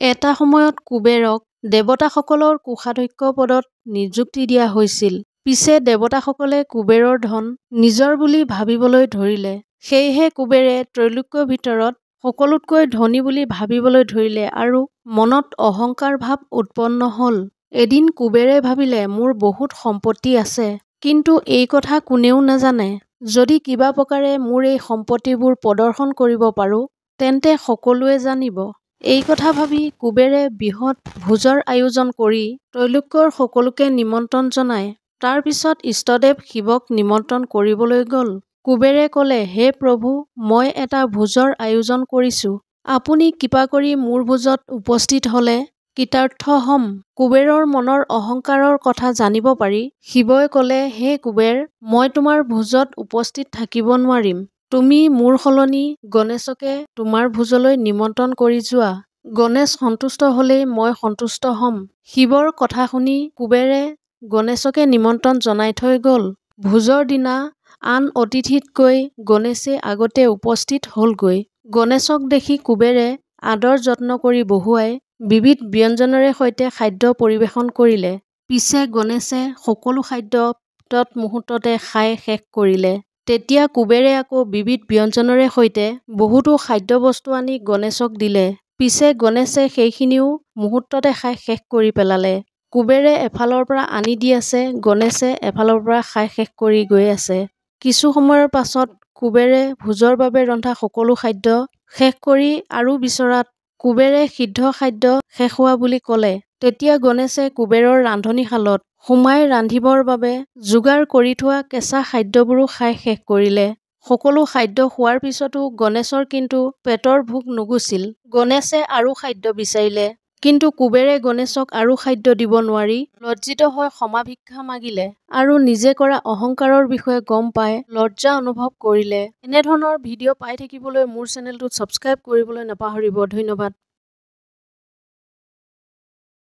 এটা সময়ত কুবেৰক দেৱতাসকলৰ কোষাধ্যক্ষ পদত নিযুক্তি দিয়া হৈছিল। পিছে দেৱতাসকলে কুবেৰৰ ধন নিজৰ বুলি ভাবিবলৈ ধৰিলে। সেয়েহে কুবেৰে ত্ৰৈলোক্যৰ ভিতৰত সকলোতকৈ ধনী বুলি ভাবিবলৈ ধৰিলে আৰু মনত অহংকাৰ ভাৱ উৎপন্ন হ'ল। এদিন কুবেৰে ভাবিলে, মোৰ বহুত সম্পত্তি আছে, কিন্তু এই কথা কোনেও নাজানে। যদি কিবা প্ৰকাৰে মোৰ এই সম্পত্তিবোৰ প্ৰদৰ্শন কৰিব পাৰোঁ, তেন্তে সকলোৱে জানিব। এই কথা ভাবি কুবেৰে বৃহৎ ভোজৰ আয়োজন কৰি ত্ৰৈলোক্যৰ সকলোকে নিমন্ত্ৰণ জনায়। তাৰ পিছত ইষ্টদেৱ শিৱক নিমন্ত্ৰণ কৰিবলৈ গ'ল। কুবেৰে ক'লে, হে প্ৰভু, মই এটা ভোজৰ আয়োজন কৰিছোঁ। আপুনি কৃপা কৰি মোৰ ভোজত উপস্থিত হ'লে কৃতাৰ্থ হ'ম। কুবেৰৰ মনৰ অহংকাৰৰ কথা জানিব পাৰি শিৱই ক'লে, হে কুবেৰ, মই তোমাৰ ভোজত উপস্থিত থাকিব নোৱাৰিম। তুমি মোৰ সলনি গণেশকে তোমাৰ ভোজলৈ নিমন্ত্ৰণ কৰি যোৱা। গণেশ সন্তুষ্ট হ'লেই মই সন্তুষ্ট হ'ম। শিৱৰ কথা শুনি কুবেৰে গণেশকে নিমন্ত্ৰণ জনাই থৈ গ'ল। ভোজৰ দিনা আন অতিথিতকৈ গণেশে আগতে উপস্থিত হ'লগৈ। গণেশক দেখি কুবেৰে আদৰ যত্ন কৰি বহুৱাই বিবিধ ব্যঞ্জনেৰে সৈতে খাদ্য পৰিৱেশন কৰিলে। পিছে গণেশে সকলো খাদ্য তৎমুহূৰ্ততে খাই শেষ কৰিলে। তেতিয়া কুবেৰে আকৌ বিবিধ ব্যঞ্জনেৰে সৈতে বহুতো খাদ্যবস্তু আনি গণেশক দিলে। পিছে গণেশে সেইখিনিও মুহূৰ্ততে খাই শেষ কৰি পেলালে। কুবেৰে এফালৰ পৰা আনি দি আছে, গণেশে এফালৰ পৰা খাই শেষ কৰি গৈ আছে। কিছু সময়ৰ পাছত কুবেৰে ভোজৰ বাবে ৰন্ধা সকলো খাদ্য শেষ কৰি আৰু বিচৰাত কুবেৰে সিদ্ধ খাদ্য শেষ হোৱা বুলি ক'লে। তেতিয়া গণেশে কুবেৰৰ ৰান্ধনীশালত সোমাই ৰান্ধিবৰ বাবে যোগাৰ কৰি থোৱা কেঁচা খাদ্যবোৰো খাই শেষ কৰিলে। সকলো খাদ্য খোৱাৰ পিছতো গণেশৰ কিন্তু পেটৰ ভোক নুগুছিল। গণেশে আৰু খাদ্য বিচাৰিলে, কিন্তু কুবেৰে গণেশক আৰু খাদ্য দিব নোৱাৰি লজ্জিত হৈ ক্ষমা ভিক্ষা মাগিলে আৰু নিজে কৰা অহংকাৰৰ বিষয়ে গম পাই লজ্জা অনুভৱ কৰিলে। এনেধৰণৰ ভিডিঅ' পাই থাকিবলৈ মোৰ চেনেলটো ছাবস্ক্ৰাইব কৰিবলৈ নাপাহৰিব। ধন্যবাদ।